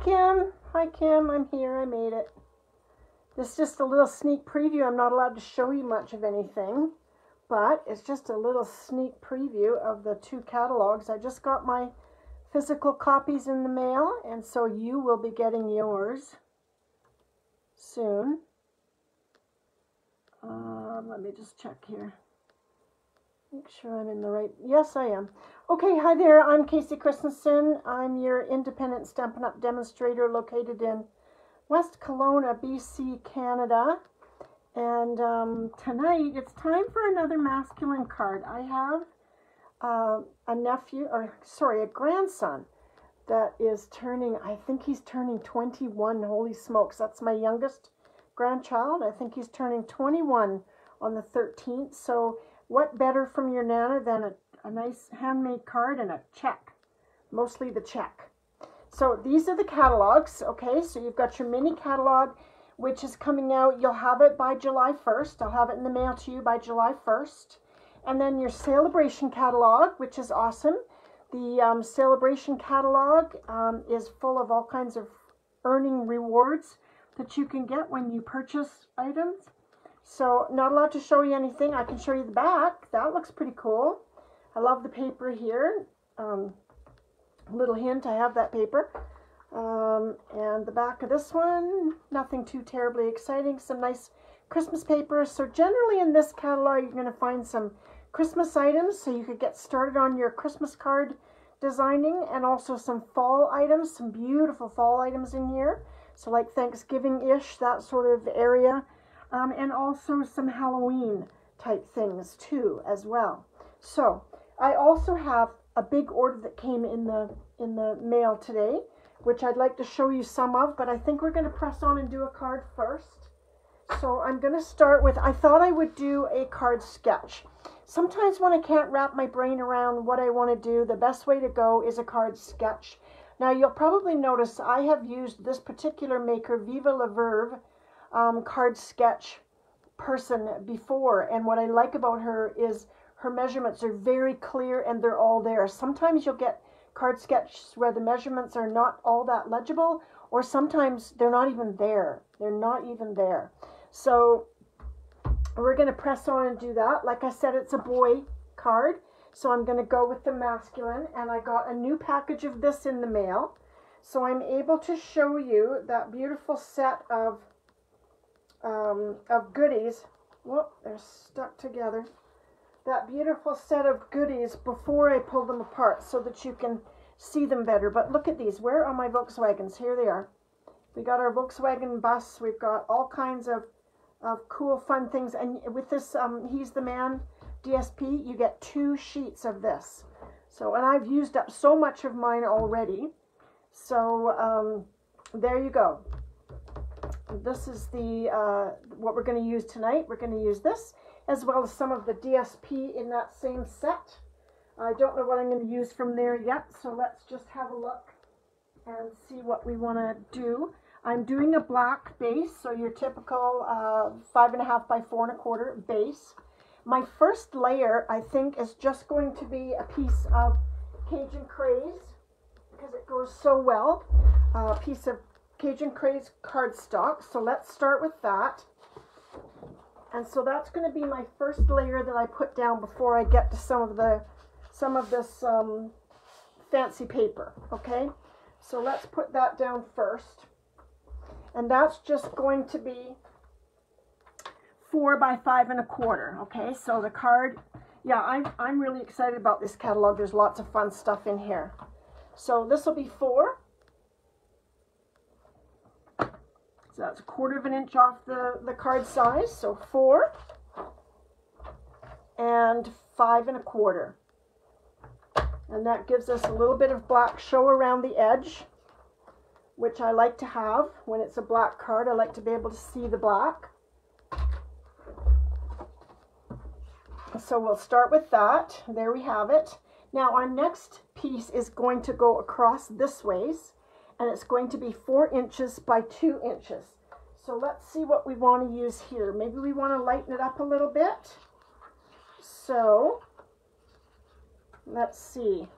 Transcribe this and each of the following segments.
Kim. Hi, Kim. I'm here. I made it. This is just a little sneak preview. I'm not allowed to show you much of anything, but it's just a little sneak preview of the 2 catalogs. I just got my physical copies in the mail, and so you will be getting yours soon. Let me just check here. Make sure I'm in the right... Yes, I am. Okay, hi there. I'm Casey Christensen. I'm your independent Stampin' Up! Demonstrator located in West Kelowna, BC, Canada. And tonight, it's time for another masculine card. I have a grandson that is turning, I think he's turning 21. Holy smokes, that's my youngest grandchild. I think he's turning 21 on the 13th. So what better from your Nana than a nice handmade card and a check, mostly the check. So these are the catalogs, okay? So you've got your mini catalog, which is coming out. You'll have it by July 1st. I'll have it in the mail to you by July 1st. And then your celebration catalog, which is awesome. The celebration catalog is full of all kinds of earning rewards that you can get when you purchase items. So not allowed to show you anything. I can show you the back. That looks pretty cool. I love the paper here. Little hint, I have that paper. And the back of this one, nothing too terribly exciting. Some nice Christmas paper. So generally in this catalog, you're going to find some Christmas items, so you could get started on your Christmas card designing, and also some fall items, some beautiful fall items in here. So like Thanksgiving-ish, that sort of area. And also some Halloween type things too as well. So I also have a big order that came in the mail today, which I'd like to show you some of, but I think we're going to press on and do a card first. So I'm going to start with, I thought I would do a card sketch. Sometimes when I can't wrap my brain around what I want to do, the best way to go is a card sketch. Now you'll probably notice I have used this particular maker, Viva La Verve, card sketch person before, and what I like about her is her measurements are very clear and they're all there. Sometimes you'll get card sketches where the measurements are not all that legible, or sometimes they're not even there. They're not even there. So we're going to press on and do that. Like I said, it's a boy card, so I'm going to go with the masculine, and I got a new package of this in the mail. So I'm able to show you that beautiful set of goodies. Whoop, they're stuck together. That beautiful set of goodies before I pull them apart so that you can see them better. But look at these. Where are my Volkswagens? Here they are. We got our Volkswagen bus. We've got all kinds of cool, fun things. And with this, He's the Man DSP, you get 2 sheets of this. So, and I've used up so much of mine already. So, there you go. This is the what we're going to use tonight. We're going to use this, as well as some of the DSP in that same set. I don't know what I'm going to use from there yet, so let's just have a look and see what we want to do. I'm doing a black base, so your typical 5.5 by 4.25 base. My first layer, I think, is just going to be a piece of Cajun Craze, because it goes so well. A piece of Cajun Craze cardstock, so let's start with that. And so that's going to be my first layer that I put down before I get to some of this fancy paper. Okay, so let's put that down first, and that's just going to be 4 by 5.25. Okay, so the card, yeah, I'm really excited about this catalog. There's lots of fun stuff in here. So this will be 4. So that's 1/4 inch off the card size. So 4 and 5.25. And that gives us a little bit of black show around the edge, which I like to have when it's a black card. I like to be able to see the black. So we'll start with that. There we have it. Now our next piece is going to go across this ways, and it's going to be 4 inches by 2 inches. So let's see what we want to use here. Maybe we want to lighten it up a little bit. So let's see.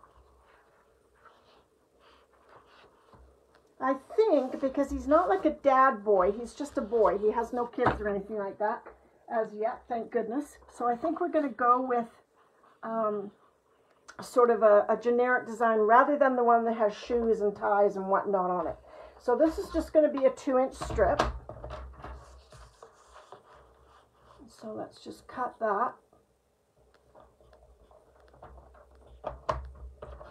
I think because he's not like a dad boy, he's just a boy. He has no kids or anything like that as yet, thank goodness. So I think we're going to go with sort of a generic design rather than the one that has shoes and ties and whatnot on it. So this is just going to be a 2-inch strip. So let's just cut that.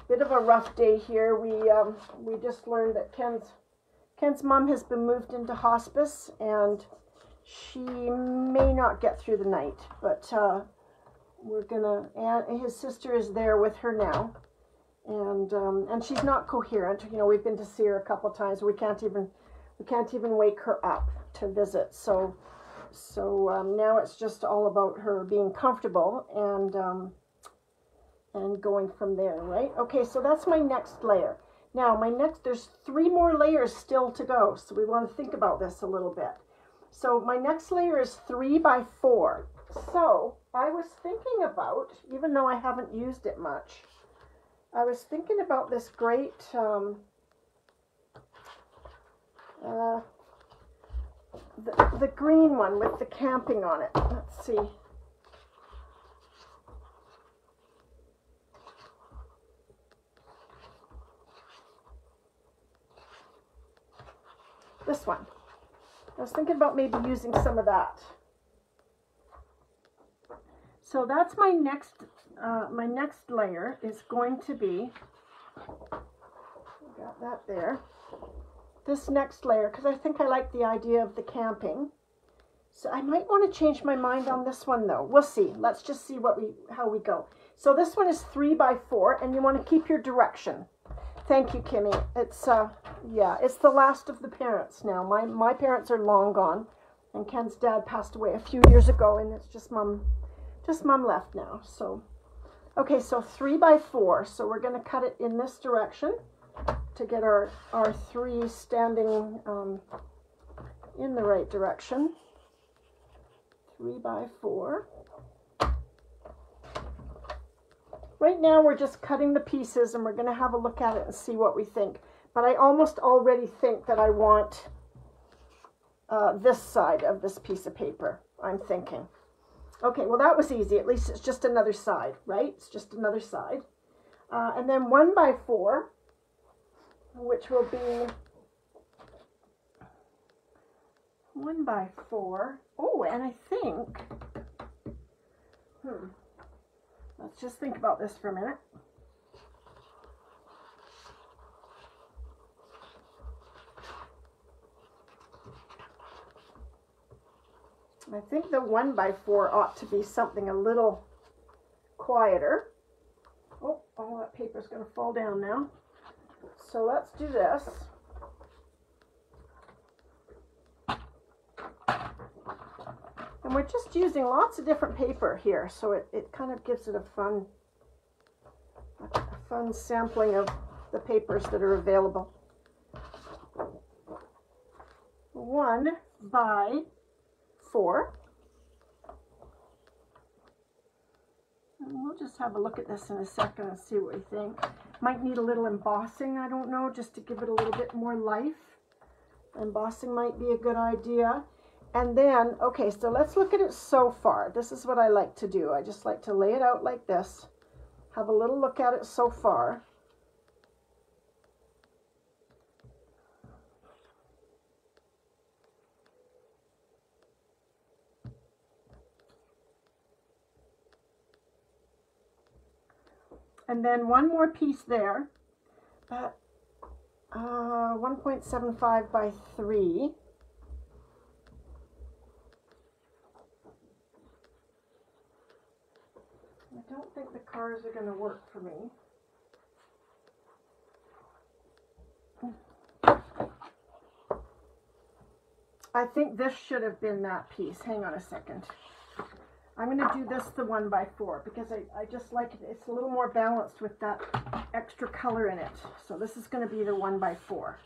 Bit of a rough day here. We just learned that Ken's mom has been moved into hospice, and she may not get through the night, but we're gonna. And his sister is there with her now, and she's not coherent. You know, we've been to see her a couple times. We can't even wake her up to visit. So now it's just all about her being comfortable and going from there, right? Okay, so that's my next layer. Now, there's 3 more layers still to go, so we want to think about this a little bit. So my next layer is 3 by 4. So I was thinking about, even though I haven't used it much, I was thinking about this great, the green one with the camping on it. Let's see. This one. I was thinking about maybe using some of that. So that's my next layer is going to be, got that there, this next layer, because I think I like the idea of the camping. So I might want to change my mind on this one though. We'll see. Let's just see how we go. So this one is 3 by 4, and you want to keep your direction. Thank you, Kimmy. It's yeah, it's the last of the parents now. My parents are long gone, and Ken's dad passed away a few years ago, and it's just mom left now. So okay, so 3 by 4. So we're going to cut it in this direction to get our 3 standing in the right direction. 3 by 4. Right now we're just cutting the pieces, and we're going to have a look at it and see what we think. But I almost already think that I want this side of this piece of paper, I'm thinking. Okay, well that was easy. At least it's just another side, right? It's just another side. And then 1 by 4, which will be 1 by 4. Oh, and I think, let's just think about this for a minute. I think the 1 by 4 ought to be something a little quieter. Oh, all that paper's going to fall down now. So let's do this. And we're just using lots of different paper here, so it kind of gives it a fun sampling of the papers that are available. 1 by 4. And we'll just have a look at this in a second and see what we think. Might need a little embossing, I don't know, just to give it a little bit more life. Embossing might be a good idea. And then, okay, so let's look at it so far. This is what I like to do. I just like to lay it out like this. Have a little look at it so far. And then one more piece there, 1.75 by 3. I don't think the cars are going to work for me. I think this should have been that piece. Hang on a second. I'm going to do this the 1 by 4 because I just like it. It's a little more balanced with that extra color in it. So this is going to be the 1 by 4.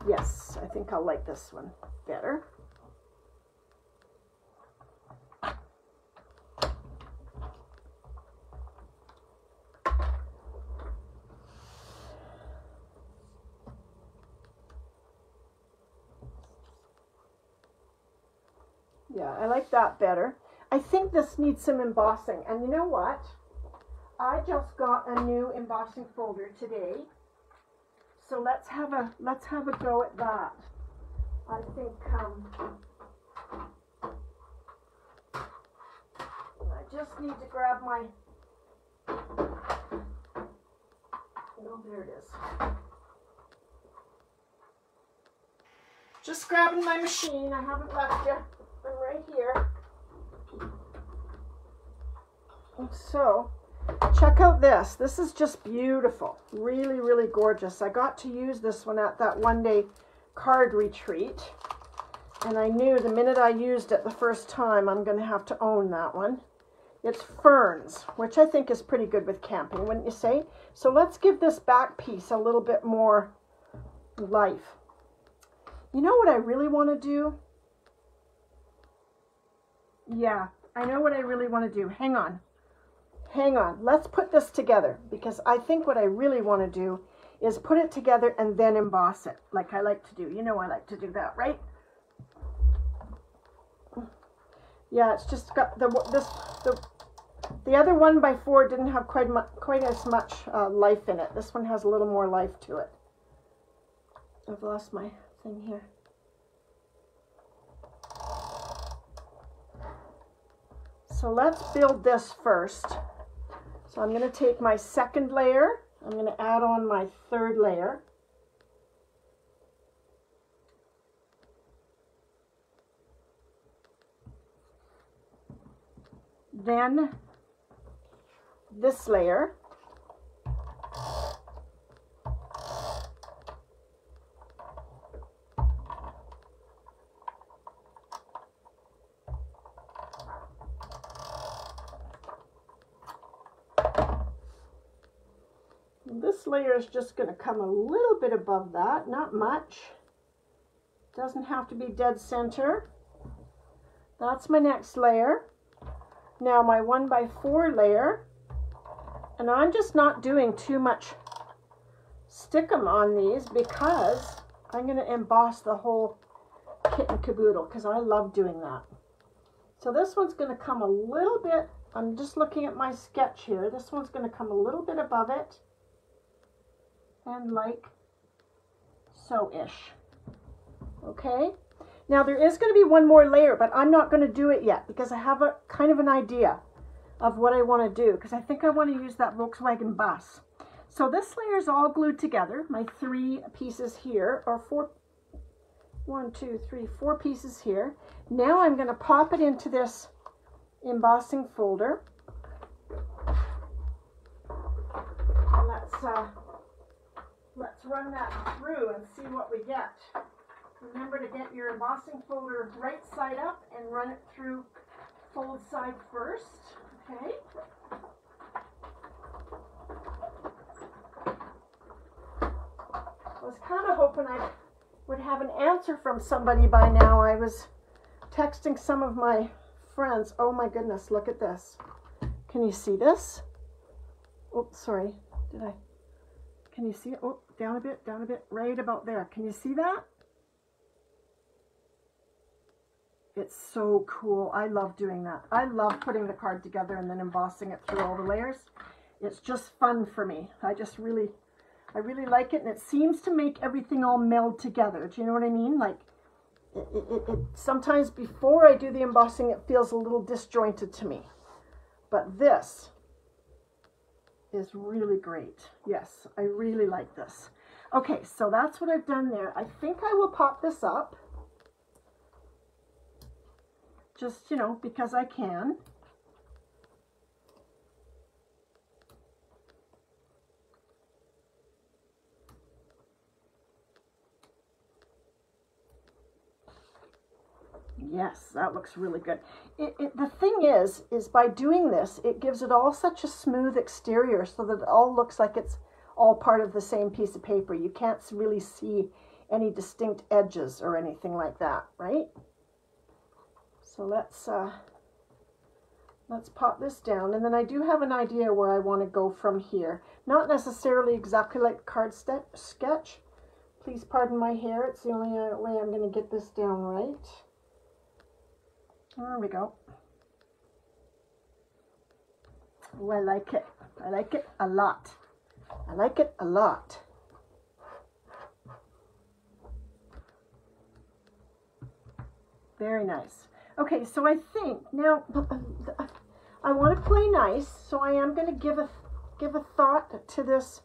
Yes, I think I'll like this one better. Yeah, I like that better. I think this needs some embossing. And you know what? I just got a new embossing folder today. So let's have a go at that. I think I just need to grab my, oh, there it is. Just grabbing my machine. I haven't left you. I'm right here. And so, check out this. This is just beautiful. Really, really gorgeous. I got to use this one at that one-day card retreat. And I knew the minute I used it the first time, I'm going to have to own that one. It's ferns, which I think is pretty good with camping, wouldn't you say? So let's give this back piece a little bit more life. You know what I really want to do? Yeah, I know what I really want to do. Hang on. Hang on. Let's put this together, because I think what I really want to do is put it together and then emboss it, like I like to do. You know I like to do that, right? Yeah, it's just got the other 1x4 didn't have quite as much life in it. This one has a little more life to it. I've lost my thing here. So let's build this first. So I'm going to take my second layer. I'm going to add on my third layer. Then this layer. This layer is just going to come a little bit above that, not much. Doesn't have to be dead center. That's my next layer. Now my 1x4 layer, and I'm just not doing too much stickum on these because I'm going to emboss the whole kit and caboodle because I love doing that. So this one's going to come a little bit, I'm just looking at my sketch here, this one's going to come a little bit above it and like so-ish. Okay? Now there is going to be one more layer, but I'm not going to do it yet because I have a kind of an idea of what I want to do, because I think I want to use that Volkswagen bus. So this layer is all glued together, my 3 pieces here, or 4, 1, 2, 3, 4 pieces here. Now I'm going to pop it into this embossing folder. And let's run that through and see what we get. Remember to get your embossing folder right side up and run it through fold side first. Okay. I was kind of hoping I would have an answer from somebody by now. I was texting some of my friends. Oh my goodness, look at this. Can you see this? Oh, sorry. Can you see it? Oh, down a bit, right about there. Can you see that? It's so cool. I love doing that. I love putting the card together and then embossing it through all the layers. It's just fun for me. I really like it, and it seems to make everything all meld together. Do you know what I mean? Like, it sometimes before I do the embossing, it feels a little disjointed to me. But this is really great. Yes, I really like this. Okay, so that's what I've done there. I think I will pop this up. Just, you know, because I can. Yes, that looks really good. The thing is by doing this, it gives it all such a smooth exterior so that it all looks like it's all part of the same piece of paper. You can't really see any distinct edges or anything like that, right? So let's pop this down, and then I do have an idea where I want to go from here. Not necessarily exactly like card sketch. Please pardon my hair. It's the only way I'm going to get this down right. There we go. Oh, I like it. I like it a lot. I like it a lot. Very nice. Okay, so I think now I want to play nice, so I am going to give a thought to this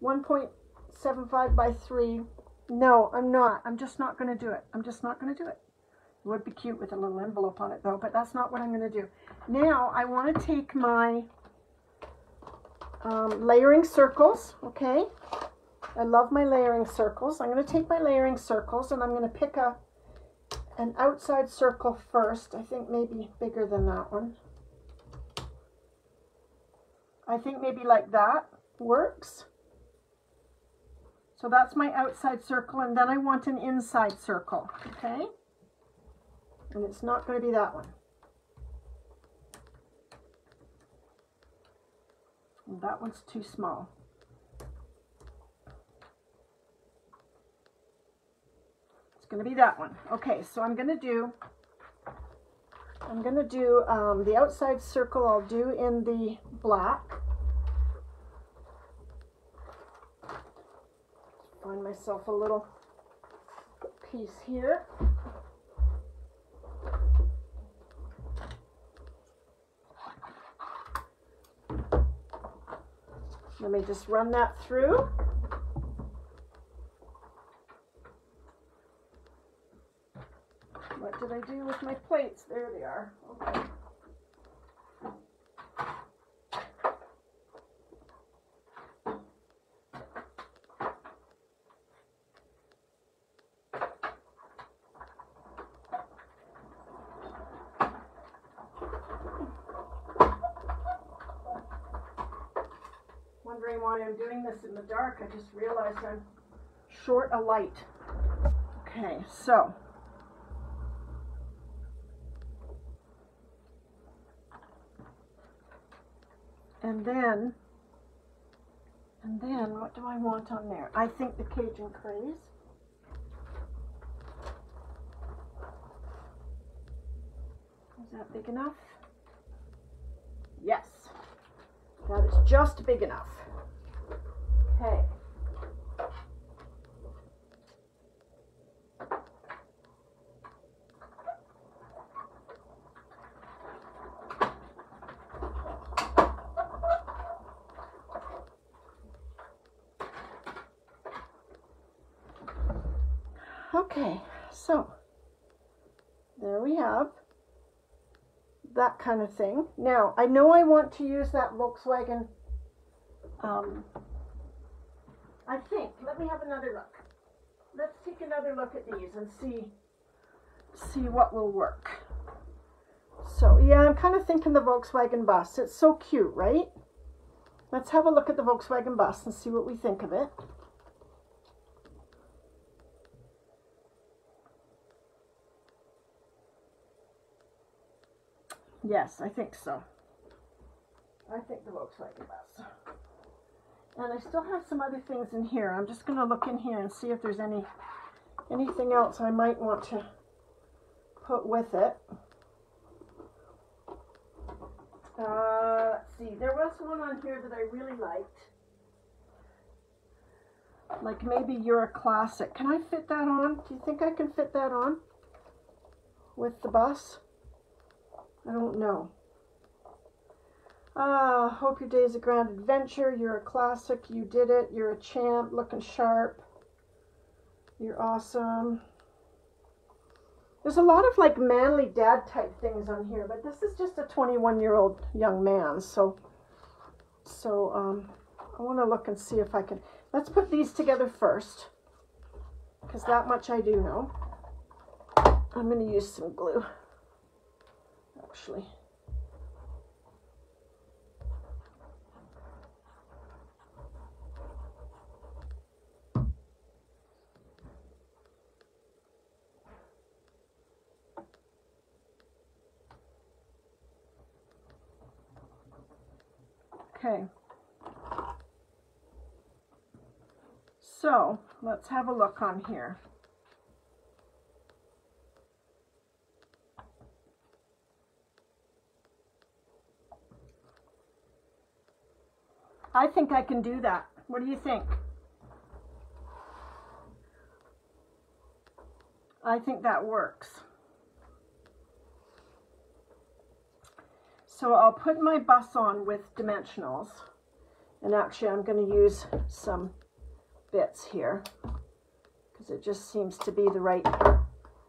1.75 by 3. No, I'm not. I'm just not going to do it. I'm just not going to do it. It would be cute with a little envelope on it though, but that's not what I'm going to do. Now I want to take my layering circles, okay? I love my layering circles. I'm going to take my layering circles and I'm going to pick an outside circle first. I think maybe bigger than that one. I think maybe like that works. So that's my outside circle, and then I want an inside circle, okay? And it's not going to be that one. And that one's too small. It's going to be that one. Okay, so I'm going to do the outside circle I'll do in the black. Find myself a little piece here. Let me just run that through. What did I do with my plates? There they are. Okay. Wondering why I'm doing this in the dark. I just realized I'm short a light. Okay, so and then what do I want on there? I think the Cajun craze. Is that big enough? Yes. That is just big enough. Okay. Okay, so there we have that kind of thing. Now, I know I want to use that Volkswagen, I think, let me have another look. Let's take another look at these and see what will work. So, yeah, I'm kind of thinking the Volkswagen bus. It's so cute, right? Let's have a look at the Volkswagen bus and see what we think of it. Yes, I think so. I think the Volkswagen bus. And I still have some other things in here. I'm just going to look in here and see if there's anything else I might want to put with it. Let's see. There was one on here that I really liked. Like maybe You're a Classic. Can I fit that on? Do you think I can fit that on with the bus? I don't know. Hope your day's a grand adventure. You're a classic. You did it. You're a champ. Looking sharp. You're awesome. There's a lot of like manly dad type things on here, but this is just a 21-year-old young man. So I want to look and see if I can. Let's put these together first, because that much I do know. I'm going to use some glue. Actually. Okay. So, let's have a look on here. I think I can do that. What do you think? I think that works. So I'll put my bus on with dimensionals. And actually I'm going to use some bits here because it just seems to be the right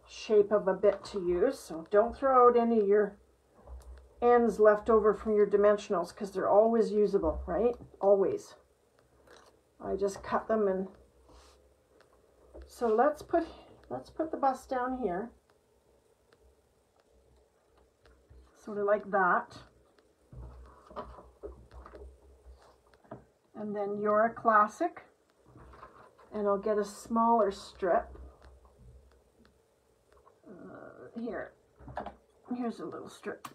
shape of a bit to use. So don't throw out any of your ends left over from your dimensionals because they're always usable, right? Always. I just cut them, and so let's put the bus down here, sort of like that. And then you're a classic, and I'll get a smaller strip. Here's a little strip.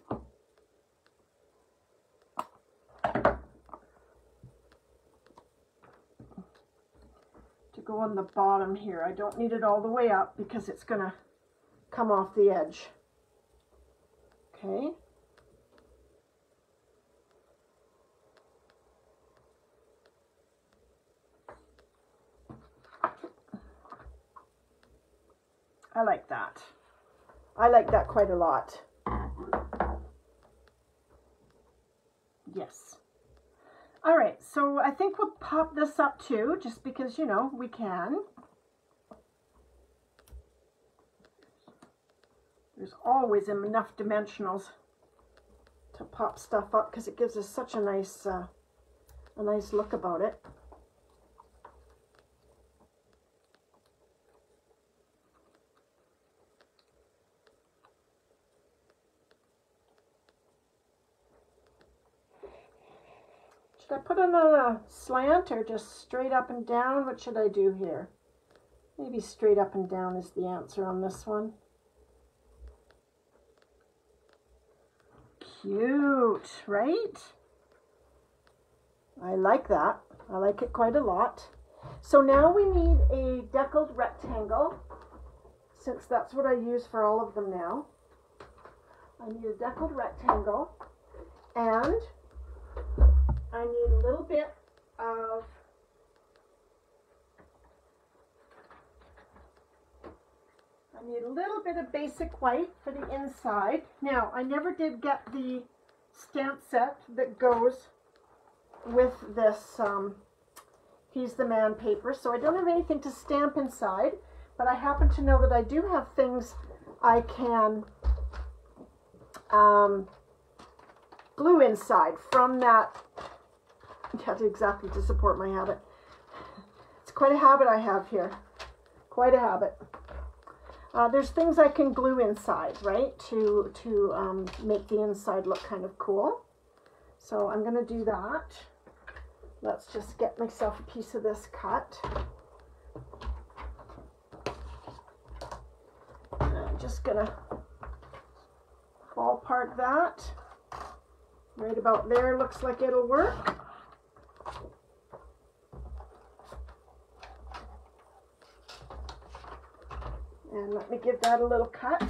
To go on the bottom here. I don't need it all the way up because it's going to come off the edge. Okay. I like that. I like that quite a lot. Yes. All right, so I think we'll pop this up too, just because, you know, we can. There's always enough dimensionals to pop stuff up because it gives us such a nice look about it. Should I put it on a slant or just straight up and down? What should I do here? Maybe straight up and down is the answer on this one. Cute, right? I like that. I like it quite a lot. So now we need a deckled rectangle, since that's what I use for all of them now. I need a deckled rectangle, and I need a little bit of basic white for the inside. Now, I never did get the stamp set that goes with this He's the Man paper, so I don't have anything to stamp inside, but I happen to know that I do have things I can glue inside from that. Not exactly to support my habit. It's quite a habit I have here. Quite a habit. There's things I can glue inside, right, to make the inside look kind of cool. So I'm going to do that. Let's just get myself a piece of this cut. And I'm just going to ballpark that. Right about there looks like it'll work. And let me give that a little cut.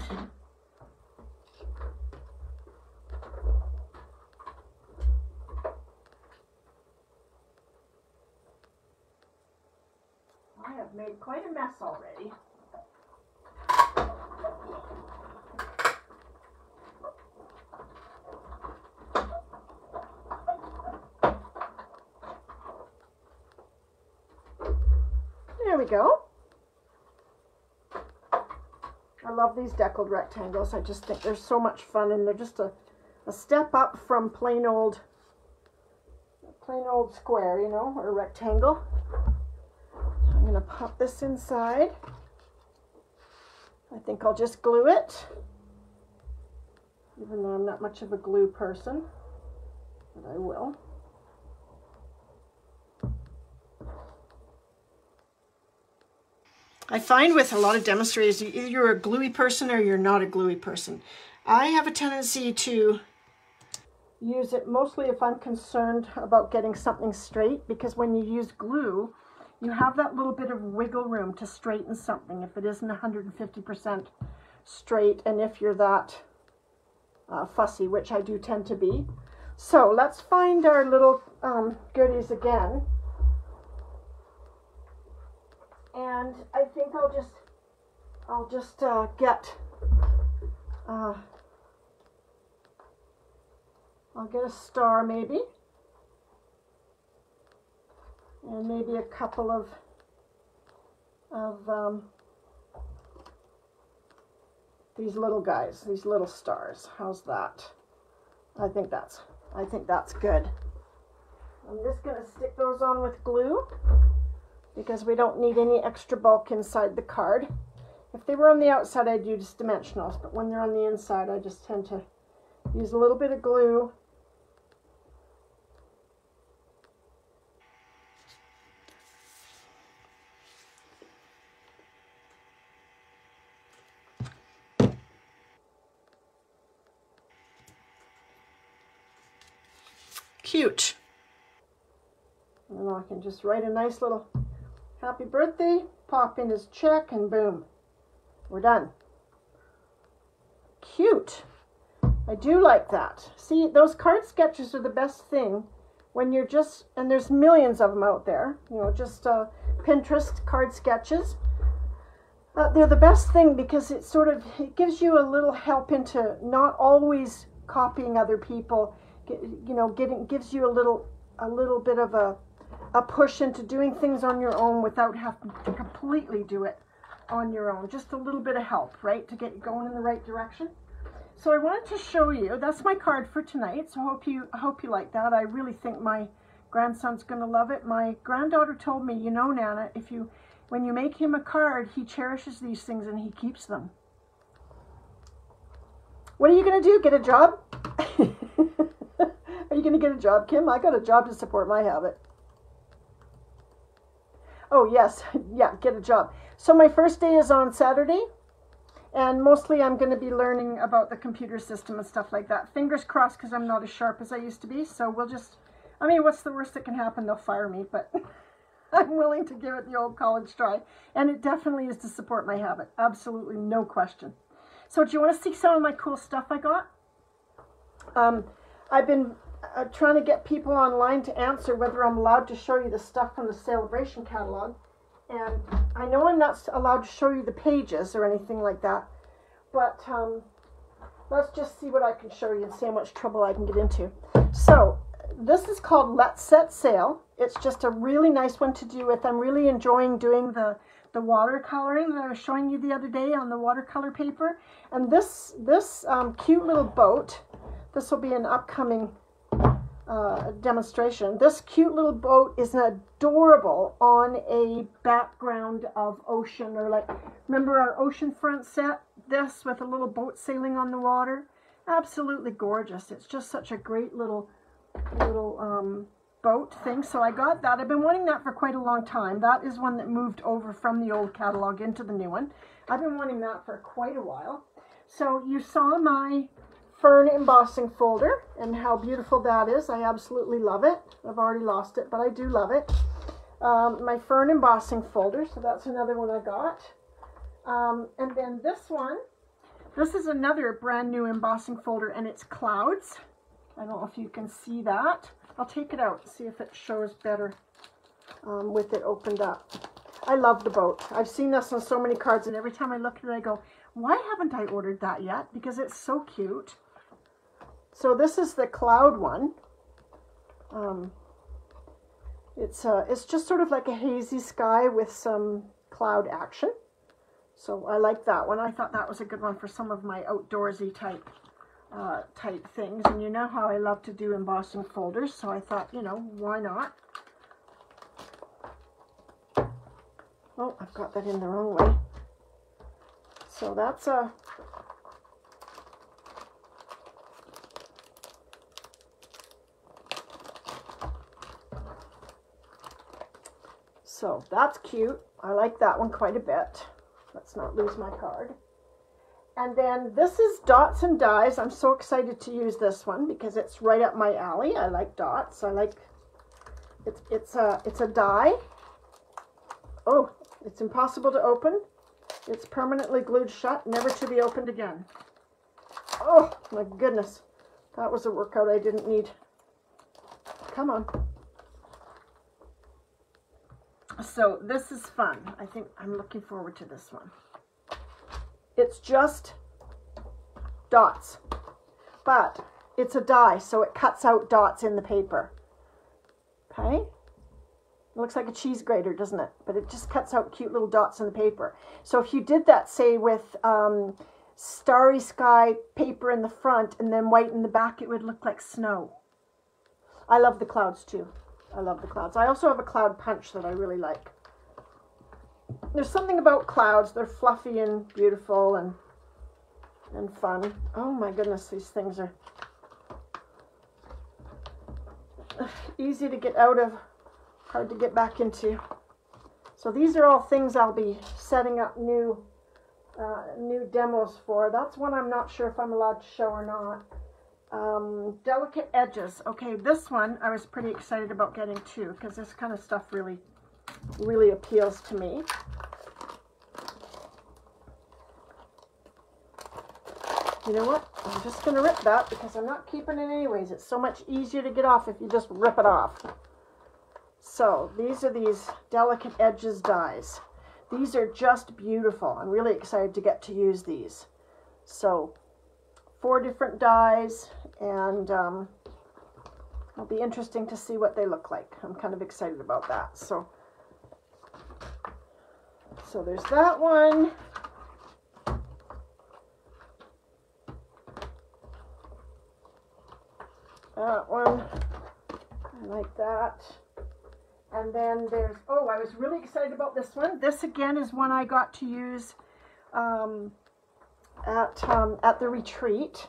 I have made quite a mess already. There we go. I love these deckled rectangles. I just think they're so much fun, and they're just a step up from plain old square, you know, or rectangle. So I'm going to pop this inside. I think I'll just glue it, even though I'm not much of a glue person, but I will. I find with a lot of demonstrators, either you're a gluey person or you're not a gluey person. I have a tendency to use it mostly if I'm concerned about getting something straight, because when you use glue, you have that little bit of wiggle room to straighten something if it isn't 150% straight, and if you're that fussy, which I do tend to be. So let's find our little goodies again. And I think I'll just get I'll get a star maybe, and maybe a couple of these little guys, these little stars. How's that? I think that's good. I'm just going to stick those on with glue because we don't need any extra bulk inside the card. If they were on the outside, I'd use dimensionals, but when they're on the inside, I just tend to use a little bit of glue. Cute. And I can just write a nice little happy birthday, pop in his check, and boom, we're done. Cute. I do like that. See, those card sketches are the best thing when you're just, and there's millions of them out there, you know, just Pinterest card sketches. They're the best thing because it gives you a little help into not always copying other people. You know, gives you a little bit of a push into doing things on your own without having to completely do it on your own. Just a little bit of help, right, to get you going in the right direction. So I wanted to show you, that's my card for tonight. So I hope you like that. I really think my grandson's going to love it. My granddaughter told me, you know, Nana, when you make him a card, he cherishes these things and he keeps them. What are you going to do? Get a job? Are you going to get a job, Kim? I got a job to support my habit. Oh, yes. Yeah, get a job. So my first day is on Saturday, and mostly I'm going to be learning about the computer system and stuff like that. Fingers crossed, because I'm not as sharp as I used to be. So we'll just, I mean, what's the worst that can happen? They'll fire me, but I'm willing to give it the old college try. And it definitely is to support my habit. Absolutely, no question. So do you want to see some of my cool stuff I got? I've been trying to get people online to answer whether I'm allowed to show you the stuff from the Celebration catalog. And I know I'm not allowed to show you the pages or anything like that, but let's just see what I can show you and see how much trouble I can get into. So this is called Let's Set Sail. It's just a really nice one to do with. I'm really enjoying doing the watercoloring that I was showing you the other day on the watercolor paper. And this cute little boat, this will be an upcoming demonstration. This cute little boat is adorable on a background of ocean, or like, remember our oceanfront set? This with a little boat sailing on the water. Absolutely gorgeous. It's just such a great little boat thing. So I got that. I've been wanting that for quite a long time. That is one that moved over from the old catalog into the new one. I've been wanting that for quite a while. So you saw my fern embossing folder and how beautiful that is. I absolutely love it. I've already lost it, but I do love it. My fern embossing folder, so that's another one I got. And then this one, this is another brand new embossing folder, and it's clouds. I don't know if you can see that. I'll take it out and see if it shows better with it opened up. I love the boat. I've seen this on so many cards, and every time I look at it, I go, why haven't I ordered that yet? Because it's so cute. So this is the cloud one. It's just sort of like a hazy sky with some cloud action. So I like that one. I thought that was a good one for some of my outdoorsy type things. And you know how I love to do embossing folders, so I thought, you know, why not? Oh, I've got that in the wrong way. So that's a... So that's cute. I like that one quite a bit. Let's not lose my card. And then this is Dots and Dies. I'm so excited to use this one because it's right up my alley. I like dots. I like it's a die. Oh, it's impossible to open. It's permanently glued shut, never to be opened again. Oh my goodness. That was a workout I didn't need. Come on. So this is fun. I think I'm looking forward to this one. It's just dots, but it's a die, so it cuts out dots in the paper. Okay? It looks like a cheese grater, doesn't it? But it just cuts out cute little dots in the paper. So if you did that, say, with starry sky paper in the front and then white in the back, it would look like snow. I love the clouds too. I love the clouds. I also have a cloud punch that I really like. There's something about clouds. They're fluffy and beautiful and fun. Oh my goodness, these things are easy to get out of, hard to get back into. So these are all things I'll be setting up new demos for. That's one I'm not sure if I'm allowed to show or not. Delicate edges. Okay, this one I was pretty excited about getting too, because this kind of stuff really appeals to me. You know what? I'm just going to rip that because I'm not keeping it anyways. It's so much easier to get off if you just rip it off. So these are these delicate edges dies. These are just beautiful. I'm really excited to get to use these. So 4 different dies, and it'll be interesting to see what they look like. I'm kind of excited about that. So there's that one. That one, I like that. And then there's, oh, I was really excited about this one. This again is one I got to use at the retreat.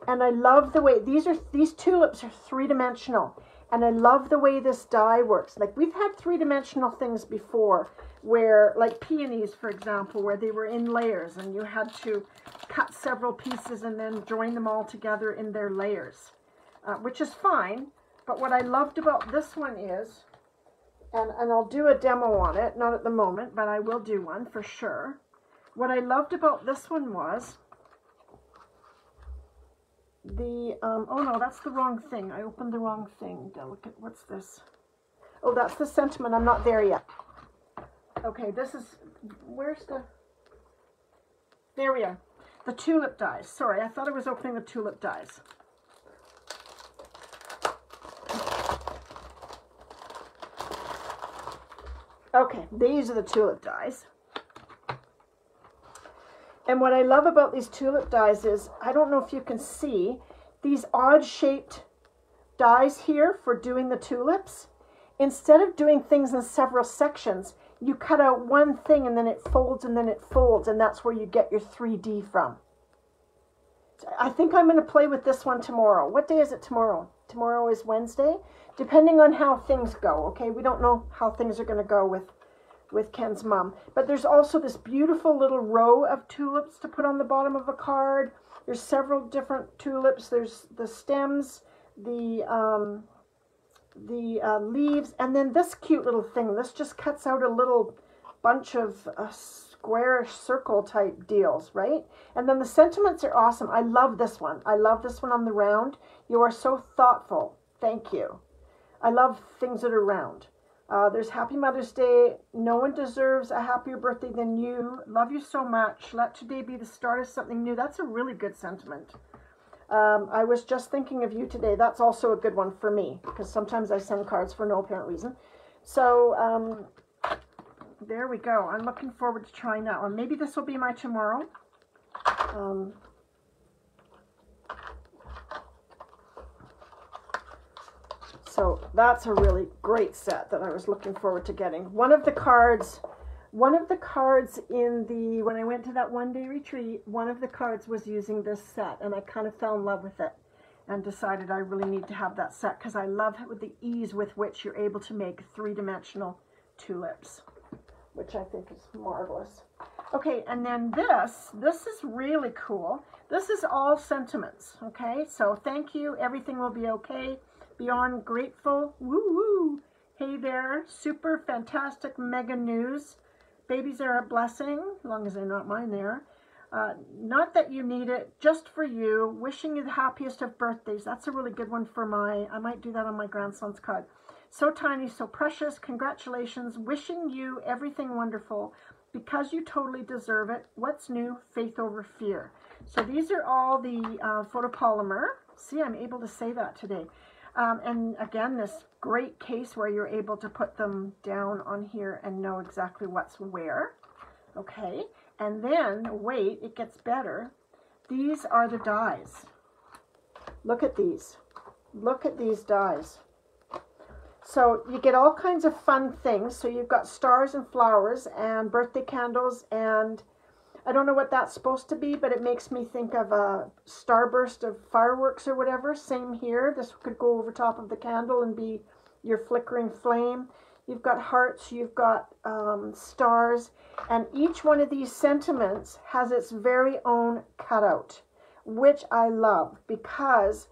And I love the way, these tulips are 3-dimensional. And I love the way this die works. Like, we've had 3-dimensional things before where, like peonies, for example, where they were in layers and you had to cut several pieces and then join them all together in their layers. Which is fine, but what I loved about this one is, and I'll do a demo on it, not at the moment, but I will do one for sure. What I loved about this one was the, oh no, that's the wrong thing. I opened the wrong thing. Delicate, what's this? Oh, that's the sentiment. I'm not there yet. Okay, this is, where's the, there we are. The tulip dies. Sorry, I thought I was opening the tulip dies. Okay, these are the tulip dies. And what I love about these tulip dies is, I don't know if you can see, these odd shaped dies here for doing the tulips. Instead of doing things in several sections, you cut out one thing and then it folds and then it folds, and that's where you get your 3D from. I think I'm going to play with this one tomorrow. What day is it tomorrow? Tomorrow is Wednesday. Depending on how things go, okay? We don't know how things are going to go with Ken's mom. But there's also this beautiful little row of tulips to put on the bottom of a card. There's several different tulips. There's the stems, the leaves, and then this cute little thing. This just cuts out a little bunch of square circle type deals, right? And then the sentiments are awesome. I love this one. I love this one on the round. You are so thoughtful. Thank you. I love things that are round. There's Happy Mother's Day. No one deserves a happier birthday than you. Love you so much. Let today be the start of something new. That's a really good sentiment. I was just thinking of you today. That's also a good one for me, because sometimes I send cards for no apparent reason. So there we go. I'm looking forward to trying that one. Maybe this will be my tomorrow. So that's a really great set that I was looking forward to getting. One of the cards in the, when I went to that one-day retreat, one of the cards was using this set, and I kind of fell in love with it and decided I really need to have that set because I love the ease with which you're able to make 3-dimensional tulips, which I think is marvelous. Okay, and then this is really cool. This is all sentiments, okay? So thank you, everything will be okay. Beyond grateful, woo-woo. Hey there, super fantastic mega news. Babies are a blessing, as long as they're not mine there. Not that you need it, just for you. Wishing you the happiest of birthdays. That's a really good one for I might do that on my grandson's card. So tiny, so precious. Congratulations. Wishing you everything wonderful because you totally deserve it. What's new? Faith over fear. So these are all the photopolymer. See, I'm able to say that today. And again, this great case where you're able to put them down on here and know exactly what's where. Okay, and then, wait, it gets better. These are the dies. Look at these. Look at these dies. So you get all kinds of fun things. So you've got stars and flowers and birthday candles, and I don't know what that's supposed to be, but it makes me think of a starburst of fireworks or whatever. Same here. This could go over top of the candle and be your flickering flame. You've got hearts, you've got stars, and each one of these sentiments has its very own cutout, which I love, because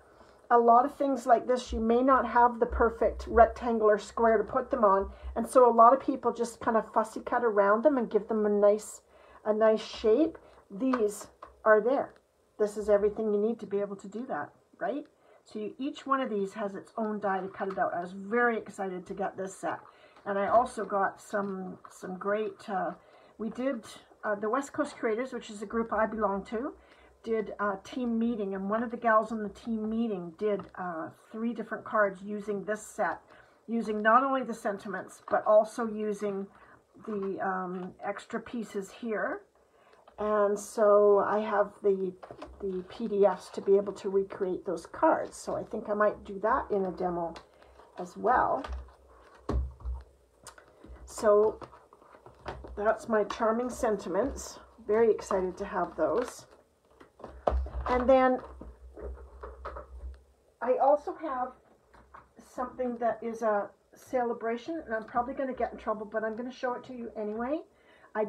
a lot of things like this, you may not have the perfect rectangular square to put them on, and so a lot of people just kind of fussy cut around them and give them a nice shape. These are there. This is everything you need to be able to do that, right? So each one of these has its own die to cut it out. I was very excited to get this set. And I also got some great, we did, the West Coast Creators, which is a group I belong to, did a team meeting. And one of the gals on the team meeting did 3 different cards using this set, using not only the sentiments, but also using the extra pieces here. And so I have the PDFs to be able to recreate those cards. So I think I might do that in a demo as well. So that's my charming sentiments. Very excited to have those. And then I also have something that is a celebration, and I'm probably going to get in trouble, but I'm going to show it to you anyway. I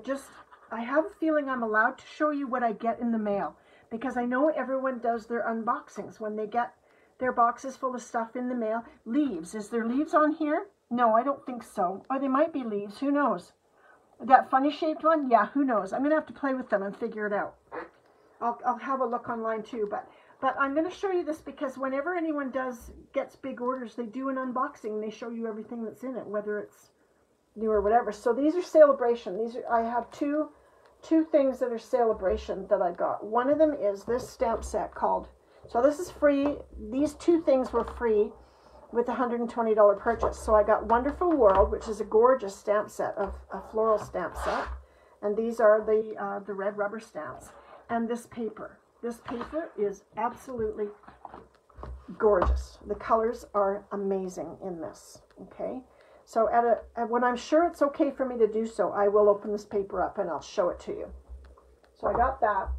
have a feeling I'm allowed to show you what I get in the mail, because I know everyone does their unboxings when they get their boxes full of stuff in the mail. Leaves. Is there leaves on here? No, I don't think so. Or they might be leaves. Who knows? That funny shaped one? Yeah, who knows? I'm going to have to play with them and figure it out. I'll have a look online too, but I'm going to show you this because whenever anyone gets big orders, they do an unboxing and they show you everything that's in it, whether it's new or whatever. So these are celebration. I have two things that are celebration that I got. One of them is this stamp set called, so this is free. These 2 things were free with a $120 purchase. So I got Wonderful World, which is a gorgeous stamp set, a floral stamp set, and these are the red rubber stamps. And this paper. This paper is absolutely gorgeous. The colors are amazing in this. Okay, so when I'm sure it's okay for me to do so, I will open this paper up and I'll show it to you. So I got that.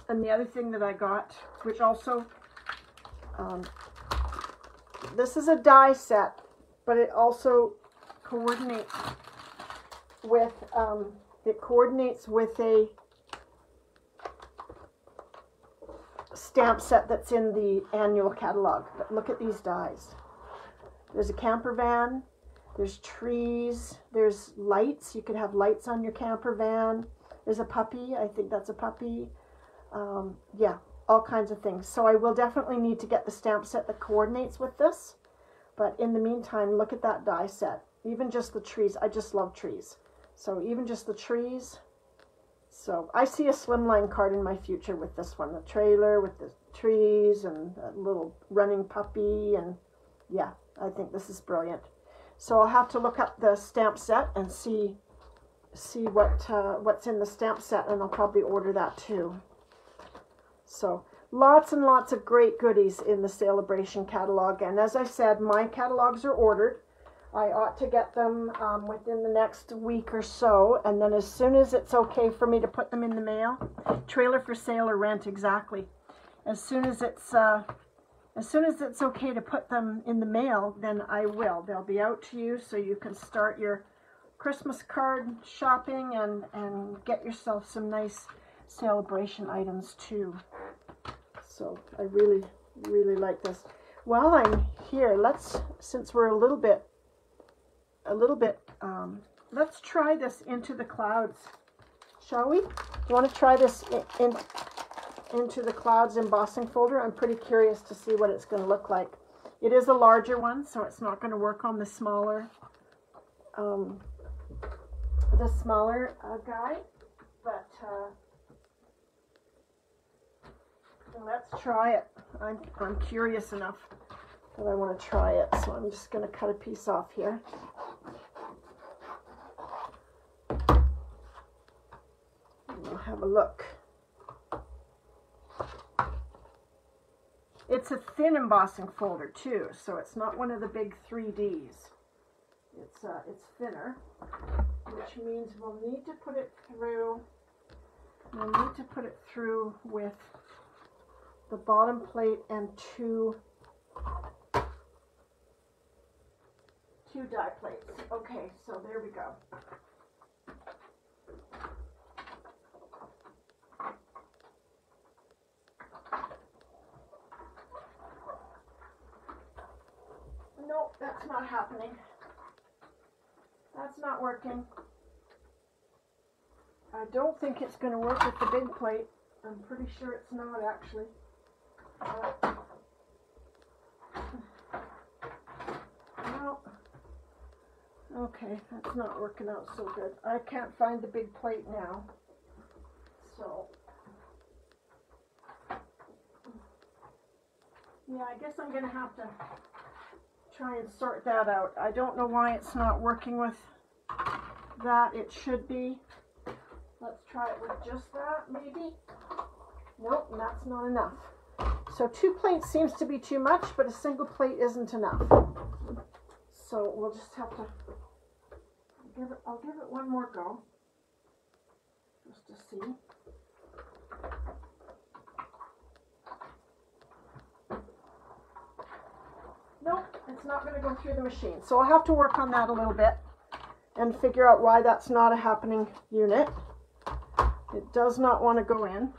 And the other thing that I got, which also, this is a die set, but it also coordinates with, a stamp set that's in the annual catalog. But look at these dies. There's a camper van, there's trees, there's lights. You could have lights on your camper van. There's a puppy. I think that's a puppy. Yeah, all kinds of things. So I will definitely need to get the stamp set that coordinates with this. But in the meantime, look at that die set. Even just the trees. I just love trees. So even just the trees. So I see a slimline card in my future with this one. The trailer with the trees and a little running puppy. And yeah, I think this is brilliant. So I'll have to look up the stamp set and see what's in the stamp set, and I'll probably order that too. So lots and lots of great goodies in the celebration catalog. And as I said, my catalogs are ordered. I ought to get them within the next week or so, and then as soon as it's okay for me to put them in the mail, trailer for sale or rent, exactly. As soon as it's okay to put them in the mail, then I will. They'll be out to you, so you can start your Christmas card shopping and get yourself some nice celebration items too. So I really, really like this. While I'm here, since we're a little bit, let's try this Into the Clouds, shall we? I want to try this into the Clouds embossing folder. I'm pretty curious to see what it's going to look like. It is a larger one, so it's not going to work on the smaller guy, but let's try it. I'm curious enough that I want to try it, so I'm just going to cut a piece off here. And we'll have a look. It's a thin embossing folder too, so it's not one of the big 3Ds. It's thinner, which means we'll need to put it through. We'll need to put it through with the bottom plate and two die plates. Okay, so there we go. Nope, that's not happening. That's not working. I don't think it's going to work with the big plate. I'm pretty sure it's not actually. No. Okay, that's not working out so good. I can't find the big plate now. So, yeah, I guess I'm going to have to try and sort that out. I don't know why it's not working with that. It should be. Let's try it with just that, maybe. Nope, that's not enough. So 2 plates seems to be too much, but a single plate isn't enough. So we'll just have to I'll give it one more go, just to see. Nope, it's not going to go through the machine. So I'll have to work on that a little bit and figure out why that's not a happening unit. It does not want to go in.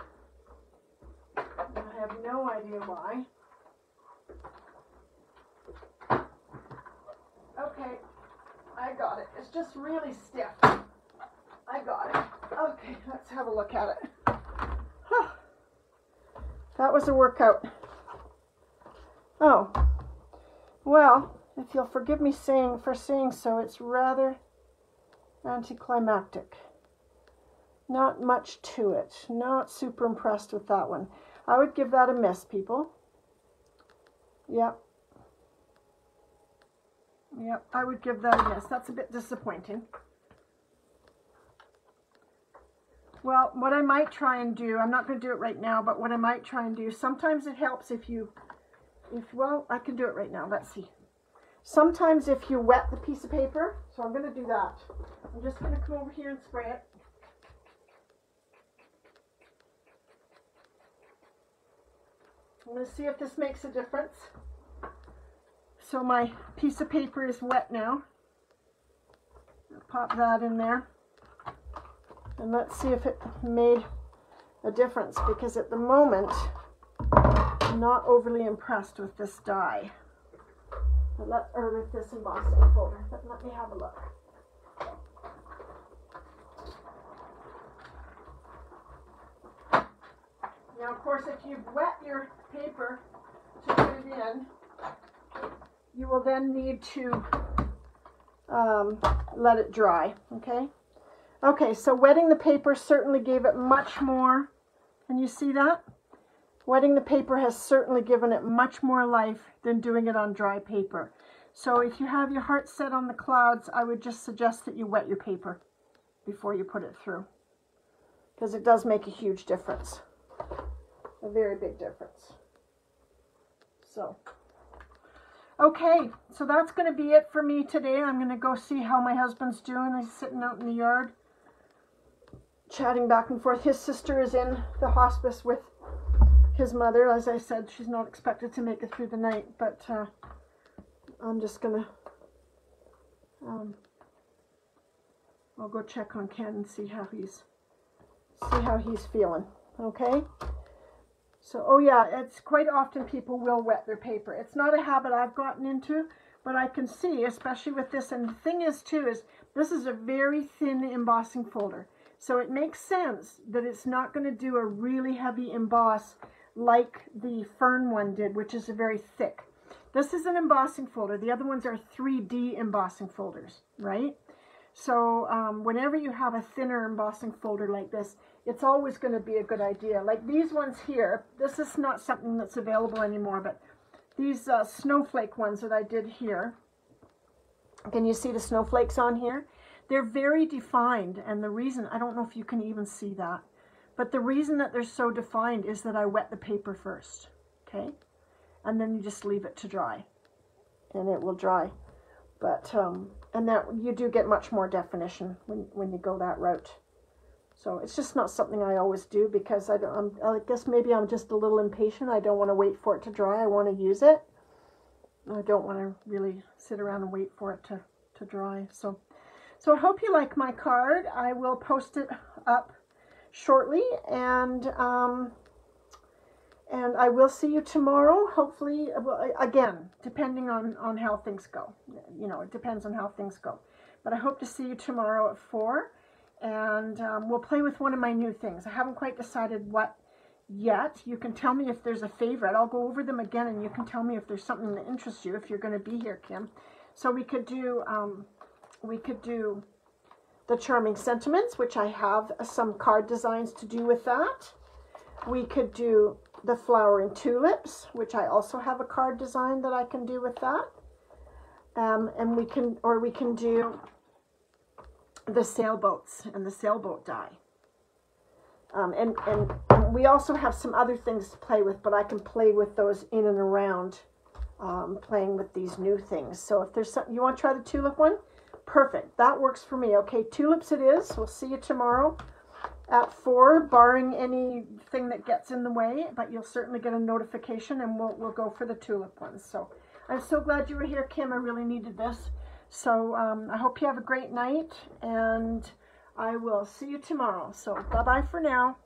I have no idea why. Okay, I got it. It's just really stiff. I got it. Okay, let's have a look at it. Huh. That was a workout. Oh, well, if you'll forgive me for saying so, it's rather anticlimactic. Not much to it. Not super impressed with that one. I would give that a miss, people. Yep. Yep, I would give that a miss. That's a bit disappointing. Well, what I might try and do, I'm not going to do it right now, but what I might try and do, sometimes it helps well, I can do it right now. Let's see. Sometimes if you wet the piece of paper, so I'm going to do that. I'm just going to come over here and spray it. I'm going to see if this makes a difference. So my piece of paper is wet now. I'll pop that in there. And let's see if it made a difference, because at the moment, I'm not overly impressed with this die. Or with this embossing folder. But let me have a look. Now, of course, if you've wet your paper to put it in, you will then need to let it dry, okay? Okay, so wetting the paper certainly gave it much more. Can you see that? Wetting the paper has certainly given it much more life than doing it on dry paper. So if you have your heart set on the clouds, I would just suggest that you wet your paper before you put it through, because it does make a huge difference. A very big difference. So, okay, so that's going to be it for me today. I'm going to go see how my husband's doing. He's sitting out in the yard, chatting back and forth. His sister is in the hospice with his mother. As I said, she's not expected to make it through the night, but I'm just going to, I'll go check on Ken and see how he's feeling, okay? So, oh yeah, it's quite often people will wet their paper. It's not a habit I've gotten into, but I can see, especially with this, and the thing is too, is this is a very thin embossing folder. So it makes sense that it's not going to do a really heavy emboss like the Fern one did, which is a very thick. This is an embossing folder. The other ones are 3D embossing folders, right? So whenever you have a thinner embossing folder like this, it's always going to be a good idea. Like these ones here, this is not something that's available anymore, but these snowflake ones that I did here, can you see the snowflakes on here? They're very defined, and the reason, I don't know if you can even see that, but the reason that they're so defined is that I wet the paper first, okay? And then you just leave it to dry, and it will dry. But, and that you do get much more definition when you go that route. So it's just not something I always do because I guess maybe I'm just a little impatient. I don't want to wait for it to dry. I want to use it. I don't want to really sit around and wait for it to dry. So I hope you like my card. I will post it up shortly, and I will see you tomorrow, hopefully, again, depending on how things go. You know, it depends on how things go. But I hope to see you tomorrow at 4, and we'll play with one of my new things. I haven't quite decided what yet. You can tell me if there's a favorite. I'll go over them again, and you can tell me if there's something that interests you, if you're going to be here, Kim. So we could do the Charming Sentiments, which I have some card designs to do with that. We could do the Flowering Tulips, which I also have a card design that I can do with that. And we can do the sailboats and the sailboat die. And we also have some other things to play with, but I can play with those in and around playing with these new things. So if there's something you want to try, the tulip one, perfect. That works for me. Okay, tulips it is. We'll see you tomorrow at 4, barring anything that gets in the way, but you'll certainly get a notification, and we'll go for the tulip ones. So I'm so glad you were here, Kim. I really needed this. So I hope you have a great night, and I will see you tomorrow. So bye-bye for now.